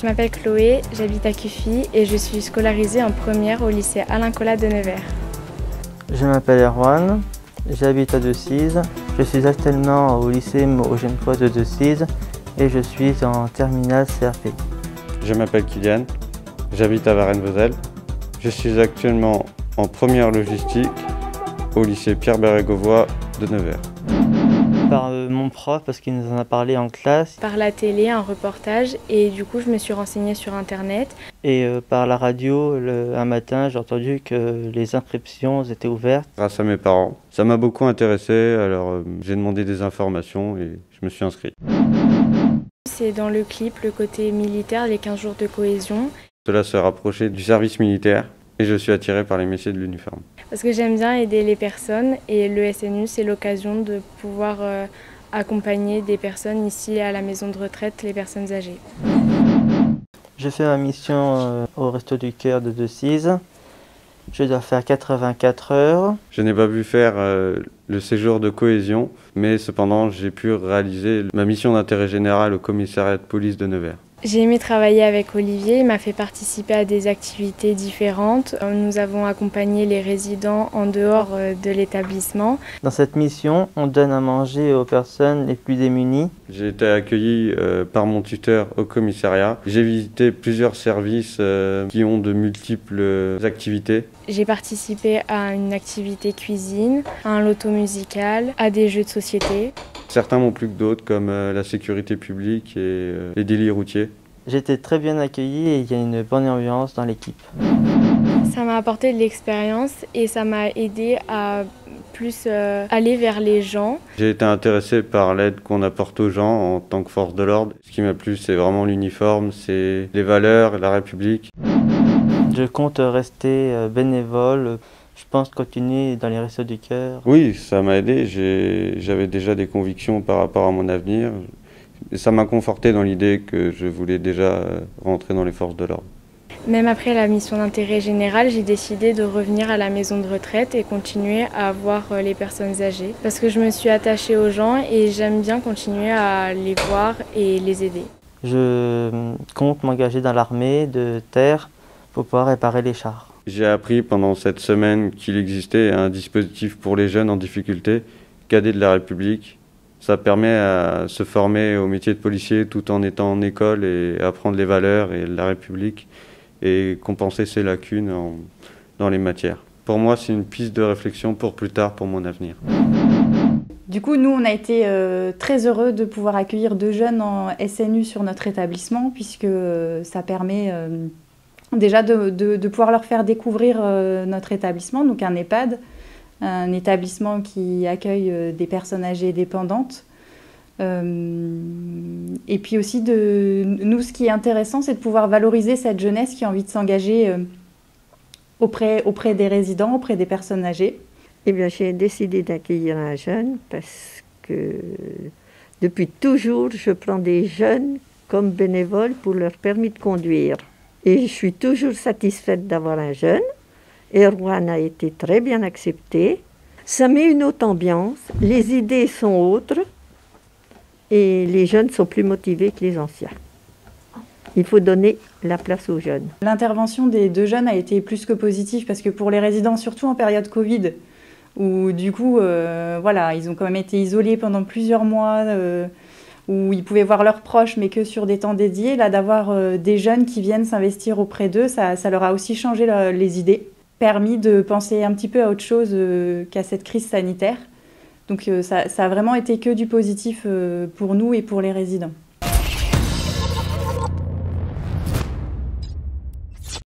Je m'appelle Chloé, j'habite à Cuffy et je suis scolarisée en première au lycée Alain Colas de Nevers. Je m'appelle Erwan, j'habite à Decize. Je suis actuellement au lycée Eugène-Foix de Decize et je suis en terminale CRP. Je m'appelle Kylian, j'habite à Varennes-Vauzelles. Je suis actuellement en première logistique au lycée Pierre-Bérégovoy de Nevers. Par mon prof, parce qu'il nous en a parlé en classe. Par la télé, un reportage, et du coup je me suis renseignée sur internet. Et par la radio, un matin, j'ai entendu que les inscriptions étaient ouvertes. Grâce à mes parents, ça m'a beaucoup intéressé, alors j'ai demandé des informations et je me suis inscrit. C'est dans le clip, le côté militaire, les 15 jours de cohésion. Cela se rapprochait du service militaire et je suis attiré par les métiers de l'uniforme. Parce que j'aime bien aider les personnes et le SNU, c'est l'occasion de pouvoir accompagner des personnes ici à la maison de retraite, les personnes âgées. Je fais ma mission au Resto du Cœur de Decize. Je dois faire 84 heures. Je n'ai pas pu faire le séjour de cohésion, mais cependant j'ai pu réaliser ma mission d'intérêt général au commissariat de police de Nevers. J'ai aimé travailler avec Olivier, il m'a fait participer à des activités différentes. Nous avons accompagné les résidents en dehors de l'établissement. Dans cette mission, on donne à manger aux personnes les plus démunies. J'ai été accueilli par mon tuteur au commissariat. J'ai visité plusieurs services qui ont de multiples activités. J'ai participé à une activité cuisine, à un loto musical, à des jeux de société. Certains m'ont plu que d'autres, comme la sécurité publique et les délits routiers. J'ai été très bien accueilli et il y a une bonne ambiance dans l'équipe. Ça m'a apporté de l'expérience et ça m'a aidé à plus aller vers les gens. J'ai été intéressé par l'aide qu'on apporte aux gens en tant que force de l'ordre. Ce qui m'a plu, c'est vraiment l'uniforme, c'est les valeurs, la République. Je compte rester bénévole. Je pense continuer dans les Restos du Cœur. Oui, ça m'a aidé. J'avais déjà des convictions par rapport à mon avenir. Et ça m'a conforté dans l'idée que je voulais déjà rentrer dans les forces de l'ordre. Même après la mission d'intérêt général, j'ai décidé de revenir à la maison de retraite et continuer à voir les personnes âgées. Parce que je me suis attachée aux gens et j'aime bien continuer à les voir et les aider. Je compte m'engager dans l'armée de terre pour pouvoir réparer les chars. J'ai appris pendant cette semaine qu'il existait un dispositif pour les jeunes en difficulté, cadet de la République. Ça permet à se former au métier de policier tout en étant en école et apprendre les valeurs et la République et compenser ses lacunes dans les matières. Pour moi, c'est une piste de réflexion pour plus tard, pour mon avenir. Du coup, nous, on a été très heureux de pouvoir accueillir 2 jeunes en SNU sur notre établissement, puisque ça permet déjà de pouvoir leur faire découvrir notre établissement, donc un EHPAD, un établissement qui accueille des personnes âgées dépendantes. Et puis aussi, nous, ce qui est intéressant, c'est de pouvoir valoriser cette jeunesse qui a envie de s'engager auprès des résidents, auprès des personnes âgées. Eh bien, j'ai décidé d'accueillir un jeune parce que depuis toujours, je prends des jeunes comme bénévoles pour leur permis de conduire. Et je suis toujours satisfaite d'avoir un jeune. Erwan a été très bien accepté. Ça met une autre ambiance, les idées sont autres et les jeunes sont plus motivés que les anciens. Il faut donner la place aux jeunes. L'intervention des 2 jeunes a été plus que positive parce que pour les résidents, surtout en période Covid, où du coup, voilà, ils ont quand même été isolés pendant plusieurs mois, où ils pouvaient voir leurs proches, mais que sur des temps dédiés. Là, d'avoir des jeunes qui viennent s'investir auprès d'eux, ça leur a aussi changé les idées, permis de penser un petit peu à autre chose qu'à cette crise sanitaire. Donc ça a vraiment été que du positif pour nous et pour les résidents.